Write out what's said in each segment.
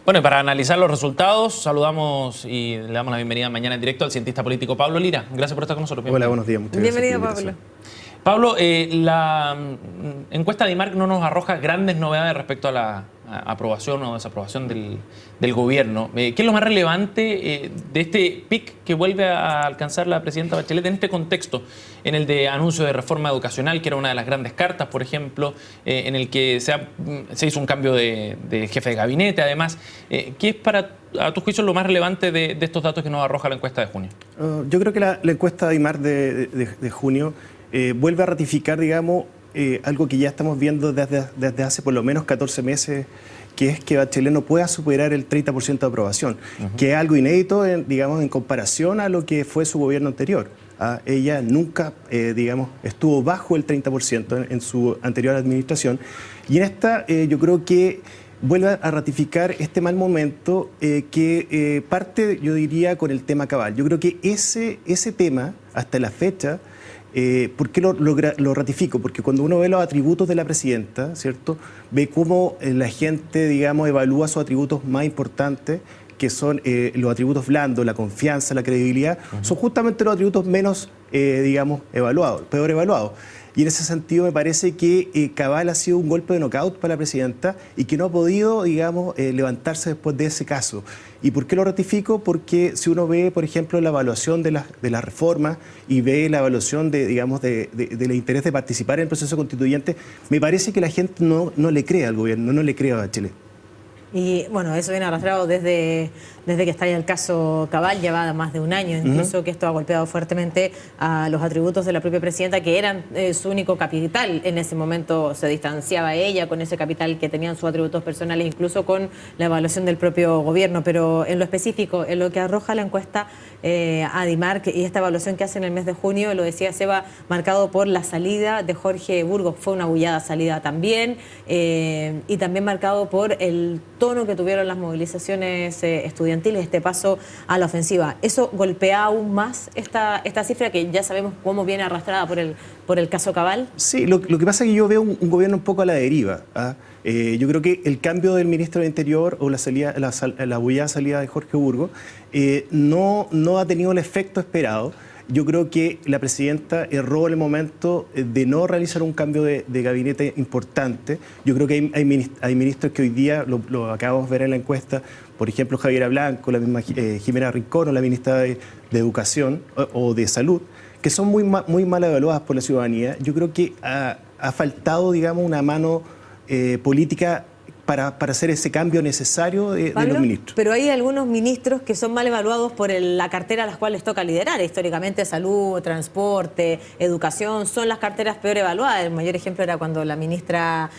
Bueno, y para analizar los resultados, saludamos y le damos la bienvenida mañana en directo al cientista político Pablo Lira. Gracias por estar con nosotros. Hola, buenos días. Muchas gracias. Bienvenido, Pablo. Pablo, la encuesta de IMARC no nos arroja grandes novedades respecto a la aprobación o desaprobación del gobierno. ¿Qué es lo más relevante de este pic que vuelve a alcanzar la presidenta Bachelet en este contexto, en el de anuncio de reforma educacional, que era una de las grandes cartas, por ejemplo, en el que se hizo un cambio de jefe de gabinete, además? ¿Qué es a tu juicio lo más relevante de estos datos que nos arroja la encuesta de junio? Yo creo que la encuesta de IMARC de junio vuelve a ratificar, digamos, algo que ya estamos viendo desde hace por lo menos 14 meses, que es que Bachelet no pueda superar el 30% de aprobación, que es algo inédito, digamos, en comparación a lo que fue su gobierno anterior. Ella nunca, digamos, estuvo bajo el 30% en su anterior administración, y en esta yo creo que vuelve a ratificar este mal momento que parte, yo diría, con el tema cabal. Yo creo que ese tema, hasta la fecha, ¿por qué lo ratifico? Porque cuando uno ve los atributos de la presidenta, ¿cierto?, ve cómo la gente, digamos, evalúa sus atributos más importantes, que son los atributos blandos, la confianza, la credibilidad, son justamente los atributos menos, digamos, evaluados, peor evaluados. Y en ese sentido me parece que cabal ha sido un golpe de knockout para la presidenta y que no ha podido, digamos, levantarse después de ese caso. ¿Y por qué lo ratifico? Porque si uno ve, por ejemplo, la evaluación de la reforma y ve la evaluación digamos, del interés de participar en el proceso constituyente, me parece que la gente no le cree al gobierno, no le cree a Bachelet. Y bueno, eso viene arrastrado desde que estalla el caso Cabal, lleva más de un año, incluso que esto ha golpeado fuertemente a los atributos de la propia presidenta, que eran su único capital. En ese momento se distanciaba ella con ese capital que tenían sus atributos personales, incluso con la evaluación del propio gobierno. Pero en lo específico, en lo que arroja la encuesta a IMARC y esta evaluación que hace en el mes de junio, lo decía Seba, marcado por la salida de Jorge Burgos, fue una bullada salida también, y también marcado por el tono que tuvieron las movilizaciones estudiantiles, este paso a la ofensiva. ¿Eso golpea aún más esta cifra que ya sabemos cómo viene arrastrada por el caso Cabal? Sí, lo que pasa es que yo veo un gobierno un poco a la deriva. Yo creo que el cambio del ministro del Interior o la bullada salida de Jorge Burgos no ha tenido el efecto esperado. Yo creo que la presidenta erró en el momento de no realizar un cambio de gabinete importante. Yo creo que hay ministros que hoy día, lo acabamos de ver en la encuesta, por ejemplo Javiera Blanco, la misma Jimena Rincón, o la ministra de Educación o de Salud, que son muy mal evaluadas por la ciudadanía. Yo creo que ha faltado, digamos, una mano política para hacer ese cambio necesario de los ministros. Pero hay algunos ministros que son mal evaluados por la cartera a las cuales toca liderar. Históricamente, salud, transporte, educación, son las carteras peor evaluadas. El mayor ejemplo era cuando la ministra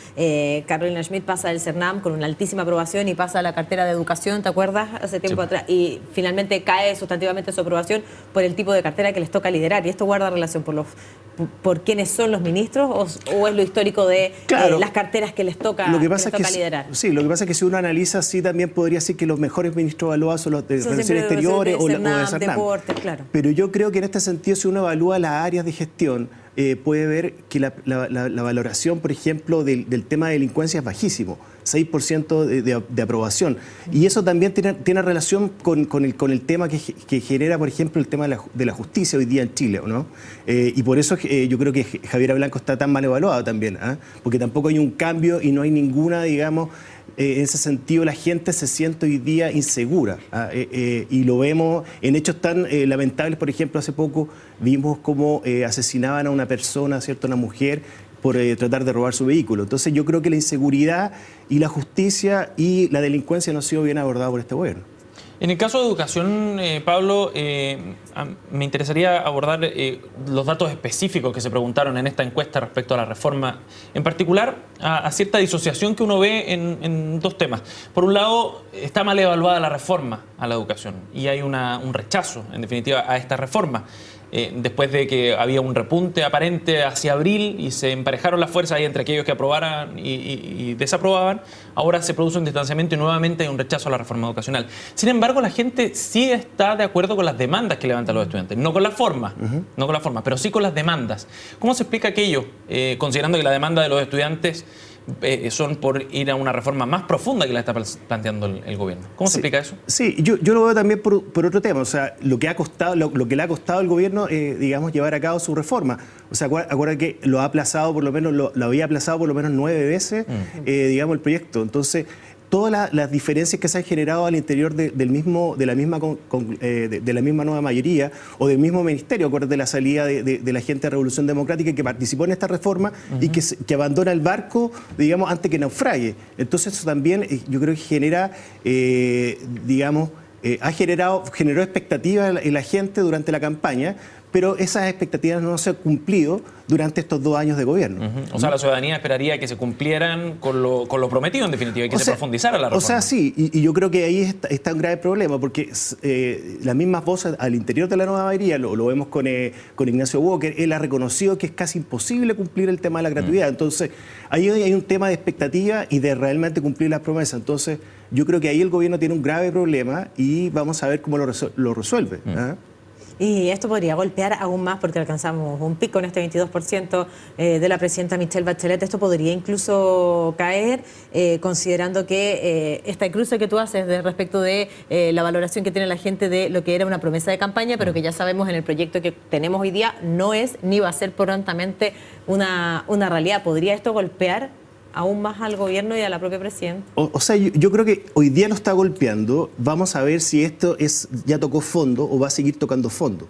Carolina Schmidt pasa del CERNAM con una altísima aprobación y pasa a la cartera de educación, ¿te acuerdas? Hace tiempo atrás. Y finalmente cae sustantivamente su aprobación por el tipo de cartera que les toca liderar. ¿Y esto guarda relación por quiénes son los ministros o es lo histórico de las carteras que les toca liderar? Sí, lo que pasa es que si uno analiza, sí también podría decir que los mejores ministros evaluados son los de Relaciones Exteriores o de CERNAM. Deportes, claro. Pero yo creo que en este sentido, si uno evalúa las áreas de gestión, puede ver que la valoración, por ejemplo, del tema de delincuencia es bajísimo, 6% de aprobación. Y eso también tiene relación con el tema que genera, por ejemplo, el tema de la justicia hoy día en Chile, ¿no? Y por eso yo creo que Javiera Blanco está tan mal evaluado también, porque tampoco hay un cambio y no hay ninguna, digamos, en ese sentido la gente se siente hoy día insegura, y lo vemos en hechos tan lamentables. Por ejemplo, hace poco vimos cómo asesinaban a una persona, ¿cierto?, una mujer, por tratar de robar su vehículo. Entonces yo creo que la inseguridad y la justicia y la delincuencia no han sido bien abordados por este gobierno. En el caso de educación, Pablo, me interesaría abordar los datos específicos que se preguntaron en esta encuesta respecto a la reforma, en particular a cierta disociación que uno ve en dos temas. Por un lado, está mal evaluada la reforma a la educación y hay un rechazo, en definitiva, a esta reforma. Después de que había un repunte aparente hacia abril y se emparejaron las fuerzas ahí entre aquellos que aprobaran y desaprobaban, ahora se produce un distanciamiento y nuevamente hay un rechazo a la reforma educacional. Sin embargo, la gente sí está de acuerdo con las demandas que levantan los estudiantes, no con la forma, pero sí con las demandas. ¿Cómo se explica aquello, considerando que la demanda de los estudiantes son por ir a una reforma más profunda que la está planteando el gobierno. ¿Cómo se explica eso? Sí, yo lo veo también por otro tema. O sea, lo que le ha costado al gobierno, digamos, llevar a cabo su reforma. O sea, acuerda que lo ha aplazado por lo menos, lo había aplazado por lo menos 9 veces, digamos, el proyecto. Entonces, todas las diferencias que se han generado al interior de la misma nueva mayoría o del mismo ministerio, acuérdate de la salida de la gente de Revolución Democrática que participó en esta reforma y que abandona el barco, digamos, antes que naufrague. Entonces eso también yo creo que genera, generó expectativas en la gente durante la campaña, pero esas expectativas no se han cumplido durante estos 2 años de gobierno. O sea, la ciudadanía esperaría que se cumplieran con lo prometido, en definitiva, y que se profundizara la reforma. O sea, sí, y yo creo que ahí está un grave problema, porque las mismas voces al interior de la nueva mayoría, lo vemos con Ignacio Walker, él ha reconocido que es casi imposible cumplir el tema de la gratuidad. Entonces, ahí hay un tema de expectativa y de realmente cumplir las promesas. Entonces, yo creo que ahí el gobierno tiene un grave problema y vamos a ver cómo lo resuelve. Y esto podría golpear aún más porque alcanzamos un pico en este 22% de la presidenta Michelle Bachelet. Esto podría incluso caer considerando que este cruce que tú haces respecto de la valoración que tiene la gente de lo que era una promesa de campaña, pero que ya sabemos en el proyecto que tenemos hoy día no es ni va a ser prontamente una realidad. ¿Podría esto golpear aún más al gobierno y a la propia presidenta? O sea, yo creo que hoy día lo está golpeando. Vamos a ver si esto ya tocó fondo o va a seguir tocando fondo.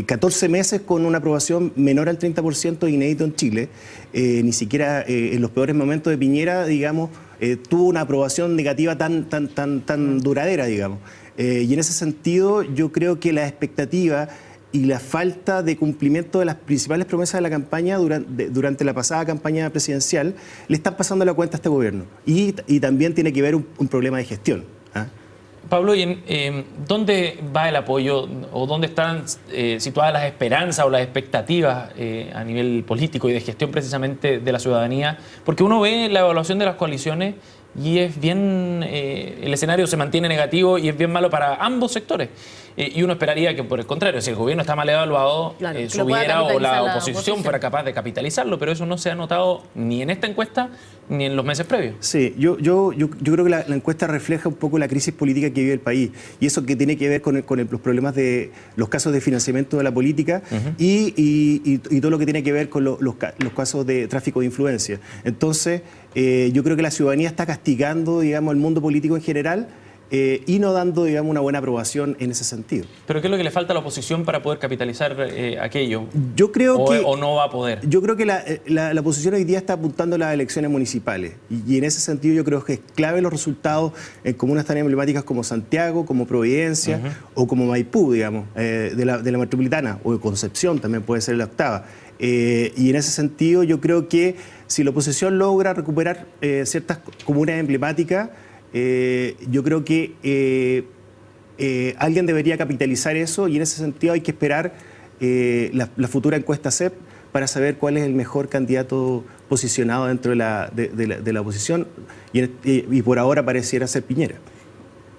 14 meses con una aprobación menor al 30% inédito en Chile. Ni siquiera en los peores momentos de Piñera, digamos, tuvo una aprobación negativa tan duradera, digamos. Y en ese sentido, yo creo que la expectativa y la falta de cumplimiento de las principales promesas de la campaña durante la pasada campaña presidencial le están pasando la cuenta a este gobierno. Y también tiene que ver un problema de gestión. Pablo, ¿y dónde va el apoyo o dónde están situadas las esperanzas o las expectativas a nivel político y de gestión precisamente de la ciudadanía? Porque uno ve la evaluación de las coaliciones y es bien, el escenario se mantiene negativo y es bien malo para ambos sectores. Y uno esperaría que, por el contrario, si el gobierno está mal evaluado, subiera o la oposición fuera capaz de capitalizarlo, pero eso no se ha notado ni en esta encuesta ni en los meses previos. Sí, yo creo que la encuesta refleja un poco la crisis política que vive el país y eso que tiene que ver con los problemas de los casos de financiamiento de la política y todo lo que tiene que ver con los casos de tráfico de influencia. Entonces, yo creo que la ciudadanía está castigando, digamos, el mundo político en general y no dando, digamos, una buena aprobación en ese sentido. ¿Pero qué es lo que le falta a la oposición para poder capitalizar aquello? Yo creo ¿O no va a poder? Yo creo que la oposición hoy día está apuntando a las elecciones municipales y en ese sentido yo creo que es clave los resultados en comunas tan emblemáticas como Santiago, como Providencia o como Maipú, digamos, de la metropolitana, o de Concepción también puede ser la octava. Y en ese sentido yo creo que si la oposición logra recuperar ciertas comunas emblemáticas, yo creo que alguien debería capitalizar eso y en ese sentido hay que esperar la futura encuesta CEP para saber cuál es el mejor candidato posicionado dentro de la oposición y por ahora pareciera ser Piñera.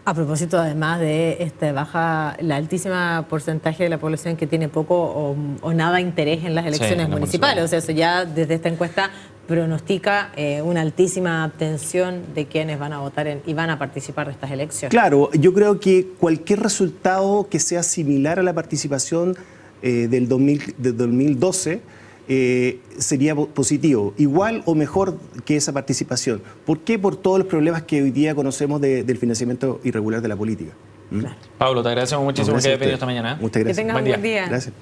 A propósito, además de la altísima porcentaje de la población que tiene poco o nada interés en las elecciones municipales. O sea, eso ya desde esta encuesta pronostica una altísima abstención de quienes van a votar y van a participar de estas elecciones. Claro, yo creo que cualquier resultado que sea similar a la participación del 2012 sería positivo, igual o mejor que esa participación. ¿Por qué? Por todos los problemas que hoy día conocemos del financiamiento irregular de la política. Claro. Pablo, te agradecemos muchísimo que hayas venido esta mañana. Muchas gracias. Que tengas un buen día. Gracias.